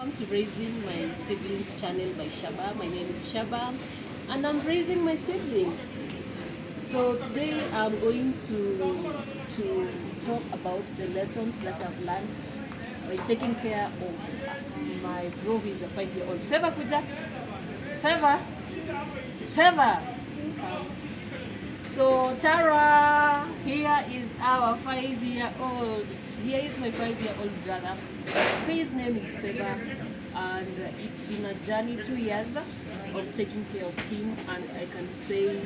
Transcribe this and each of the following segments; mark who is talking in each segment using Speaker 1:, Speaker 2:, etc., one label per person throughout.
Speaker 1: Welcome to Raising My Siblings channel by Shaba. My name is Shaba and I'm raising my siblings. So today I'm going to talk about the lessons that I've learned by taking care of my bro who is a 5-year-old. Favor kuja? Favor? Favor? So Tara, here is our 5-year-old. Here is my 5-year-old brother. His name is Favor, and it's been a journey, 2 years of taking care of him, and I can say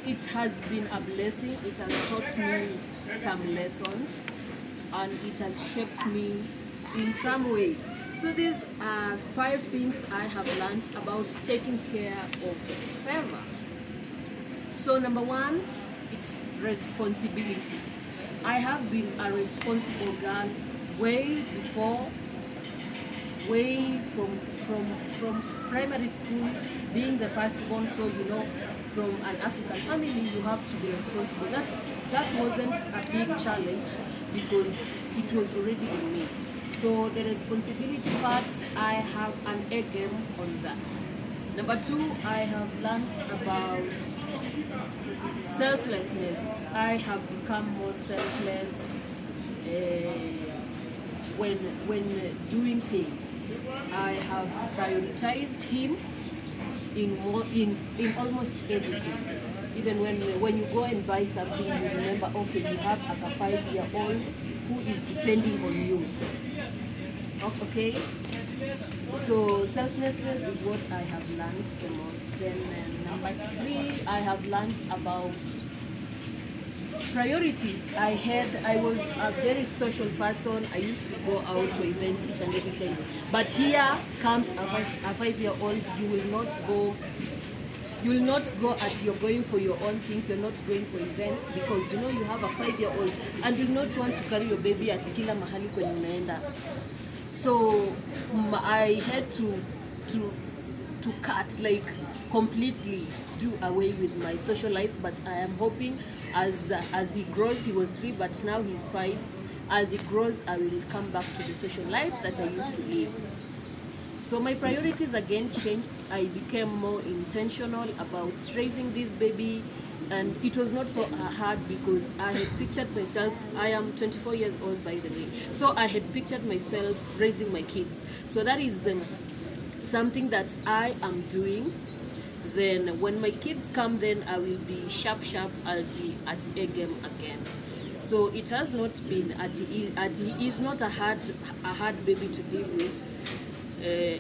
Speaker 1: it has been a blessing. It has taught me some lessons and it has shaped me in some way. So these are 5 things I have learned about taking care of Favor. So number 1, it's responsibility. I have been a responsible girl way from primary school, being the firstborn. So you know, from an African family, you have to be responsible. That wasn't a big challenge because it was already in me. So the responsibility part, I have an A game on that. Number 2, I have learned about selflessness. I have become more selfless when doing things. I have prioritized him in almost everything. Even when you go and buy something, you remember, okay, you have a 5-year-old who is depending on you. Okay, so selflessness is what I have learned the most. Then number 3, I have learned about priorities. I was a very social person. I used to go out for events each and every time. But here comes a 5-year-old. You will not go at you're going for your own things. You're not going for events because you know you have a 5-year-old and you not want to carry your baby at kila mahali kwenye unaenda. So I had to cut, like completely do away with my social life. But I am hoping as he grows, he was 3 but now he's 5, as he grows I will come back to the social life that I used to live. So my priorities again changed. I became more intentional about raising this baby, and it was not so hard because I had pictured myself. I am 24 years old, by the way, so I had pictured myself raising my kids. So that is something that I am doing. Then when my kids come, then I will be sharp. I'll be at A game again. So it has not been he is not a hard baby to deal with,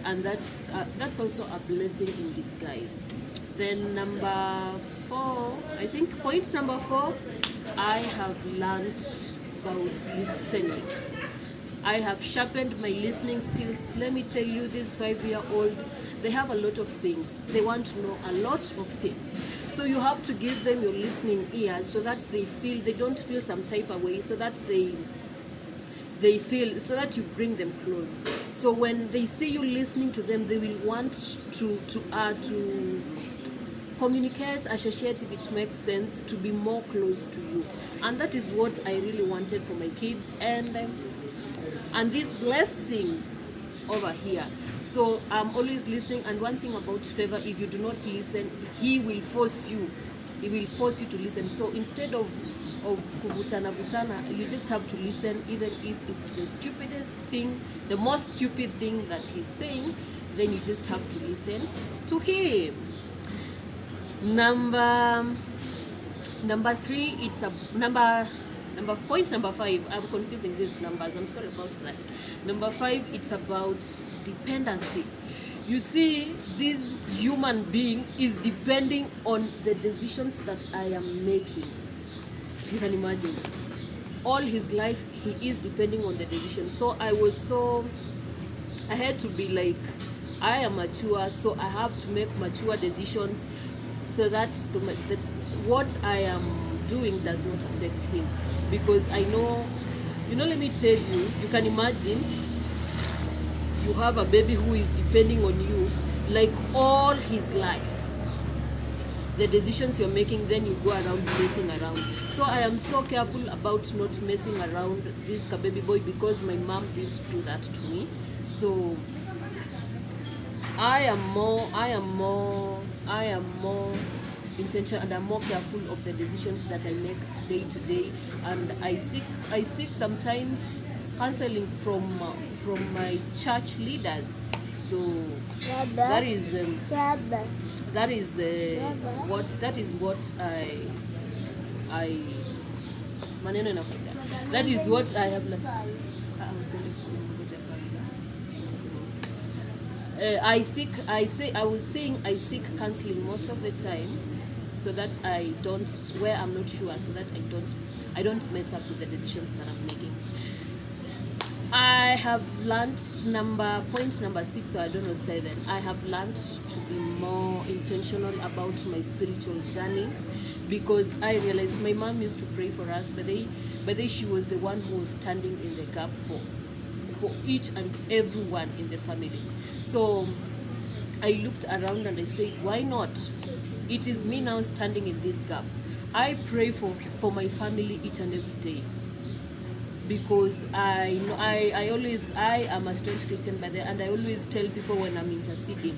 Speaker 1: and that's also a blessing in disguise. Then number 4, I think point number 4, I have learned about listening. I have sharpened my listening skills. Let me tell you, this 5-year-old, they have a lot of things. They want to know a lot of things. So you have to give them your listening ears so that they don't feel some type of way, so that they feel, so that you bring them close. So when they see you listening to them, they will want to communicate, associate, if it makes sense, to be more close to you. And that is what I really wanted for my kids, and these blessings over here. So I'm always listening. And one thing about Favor, if you do not listen, he will force you to listen. So instead of kuvutana, you just have to listen, even if it's the stupidest thing, the most stupid thing that he's saying, then you just have to listen to him. Number 3, it's point number 5. I'm confusing these numbers, I'm sorry about that. Number 5, it's about dependency. You see, this human being is depending on the decisions that I am making. You can imagine, all his life he is depending on the decisions. So I had to be like, I am mature, so I have to make mature decisions so that what I am doing does not affect him. Because I know, let me tell you, you can imagine you have a baby who is depending on you like all his life. The decisions you're making, then you go around messing around. So I am so careful about not messing around this baby boy, because my mom did do that to me. So I am more intentional, and I'm more careful of the decisions that I make day to day. And I seek sometimes counseling from my church leaders. So that is what I maneno inakuja. That is what I have learned. I seek counseling most of the time, so that I don't, where I'm not sure, so that I don't mess up with the decisions that I'm making. I have learned point number 6, or I don't know, 7. I have learned to be more intentional about my spiritual journey, because I realized my mom used to pray for us, but then she was the one who was standing in the gap for each and everyone in the family. So I looked around and I said, why not? It is me now standing in this gap. I pray for my family each and every day, because I am a staunch Christian by there, and I always tell people when I'm interceding,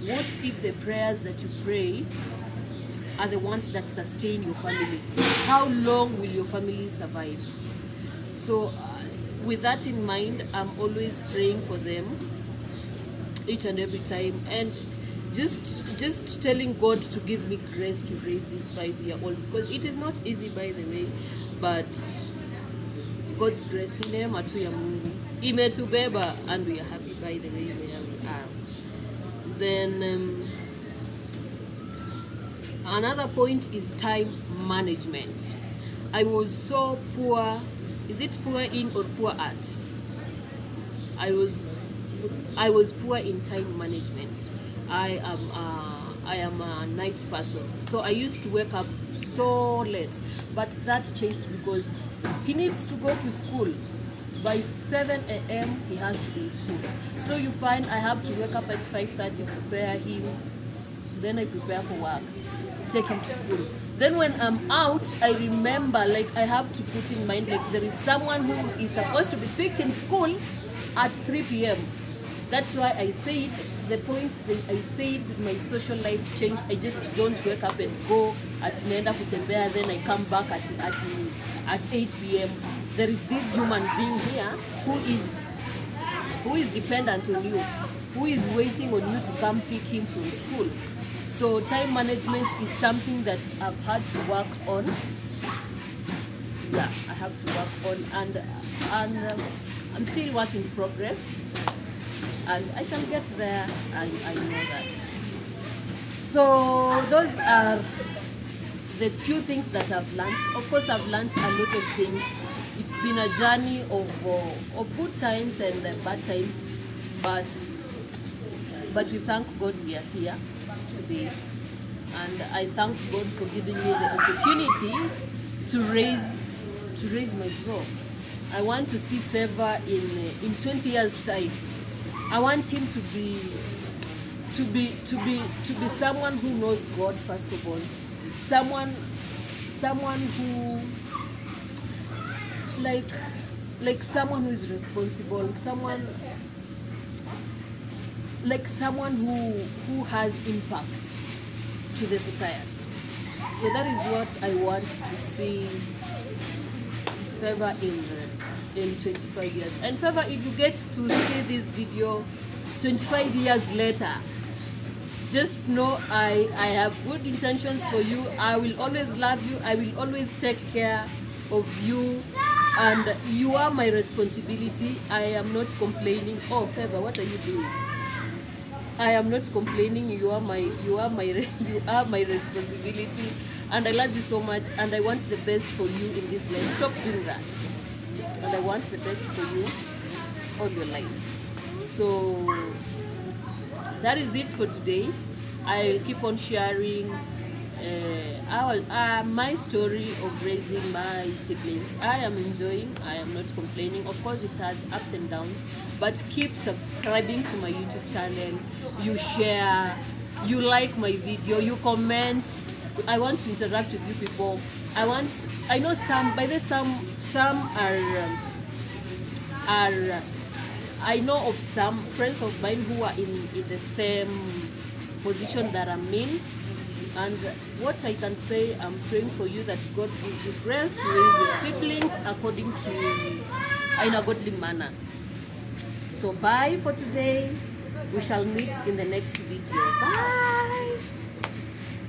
Speaker 1: what if the prayers that you pray are the ones that sustain your family? How long will your family survive? So with that in mind, I'm always praying for them each and every time, and just telling God to give me grace to raise this 5-year-old, because it is not easy, by the way, but God's grace, neema tu ya Mungu imetubeba, and we are happy, by the way, where we are. Then another point is time management. I was so poor. Is it poor in or poor at? I was poor in time management. I am a night person, so I used to wake up so late, but that changed because he needs to go to school. By 7 a.m. he has to be in school. So you find I have to wake up at 5:30, prepare him, then I prepare for work, take him to school. Then when I'm out, I remember, like, I have to put in mind, like, there is someone who is supposed to be picked in school at 3 p.m. That's why I said, the point that I said my social life changed. I just don't wake up and go at nenda kutembea, then I come back at 8 p.m. There is this human being here who is dependent on you, who is waiting on you to come pick him from school. So time management is something that I've had to work on. Yeah, I have to work on, and I'm still work in progress, and I shall get there, and I know that. So those are the few things that I've learned. Of course, I've learned a lot of things. It's been a journey of good times and bad times, but we thank God we are here today, and I thank God for giving me the opportunity to raise my bro. I want to see Favor in 20 years time. I want him to be someone who knows God, first of all, someone who like someone who is responsible, someone who has impact to the society. So that is what I want to see Favor in 25 years. And Favor, if you get to see this video 25 years later, just know I have good intentions for you. I will always love you. I will always take care of you, and you are my responsibility. I am not complaining. Oh, Favor, what are you doing? I am not complaining. You are my responsibility, and I love you so much, and I want the best for you in this life. Stop doing that. And I want the best for you all your life. So that is it for today. I'll keep on sharing my story of raising my siblings. I am enjoying. I am not complaining. Of course, it has ups and downs, but keep subscribing to my YouTube channel. You share, you like my video, you comment. I want to interact with you people. I know some, by the some are I know of some friends of mine who are in the same position that I'm in. And what I can say, I'm praying for you that God gives you grace to raise your siblings according to in a godly manner. So bye for today. We shall meet in the next video. Bye.